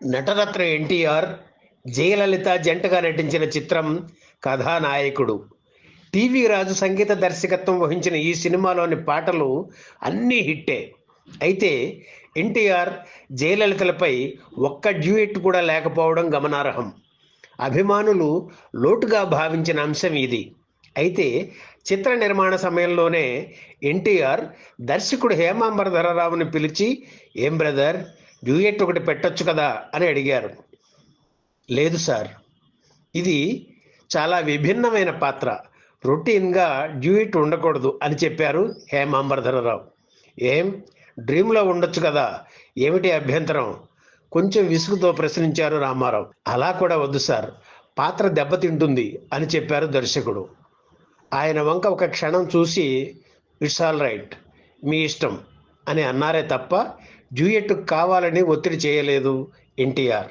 నటరత్న ఎన్టీఆర్, జయలలిత జంటగా నటించిన చిత్రం కథానాయకుడు. టీవీ రాజు సంగీత దర్శకత్వం వహించిన ఈ సినిమాలోని పాటలు అన్నీ హిట్టే. అయితే ఎన్టీఆర్, జయలలితలపై ఒక్క డ్యూయెట్ కూడా లేకపోవడం గమనార్హం. అభిమానులు లోటుగా భావించిన అంశం ఇది. అయితే చిత్ర నిర్మాణ సమయంలోనే ఎన్టీఆర్ దర్శకుడు హేమాంబరధరరావుని పిలిచి, "ఏం బ్రదర్, డ్యూయెట్ ఒకటి పెట్టొచ్చు కదా" అని అడిగారు. "లేదు సార్, ఇది చాలా విభిన్నమైన పాత్ర, రొటీన్గా డ్యూయెట్ ఉండకూడదు" అని చెప్పారు హేమాంబరధరరావు. "ఏం, డ్రీమ్లో ఉండొచ్చు కదా, ఏమిటి అభ్యంతరం?" కొంచెం విసుగుతో ప్రశ్నించారు రామారావు. "అలా కూడా వద్దు సార్, పాత్ర దెబ్బతింటుంది" అని చెప్పారు దర్శకుడు. ఆయన వంక ఒక క్షణం చూసి, "ఇట్స్ ఆల్ రైట్, మీ ఇష్టం" అని అన్నారే తప్ప డ్యూయెట్ కావాలని ఒత్తిడి చేయలేదు ఎన్టీఆర్.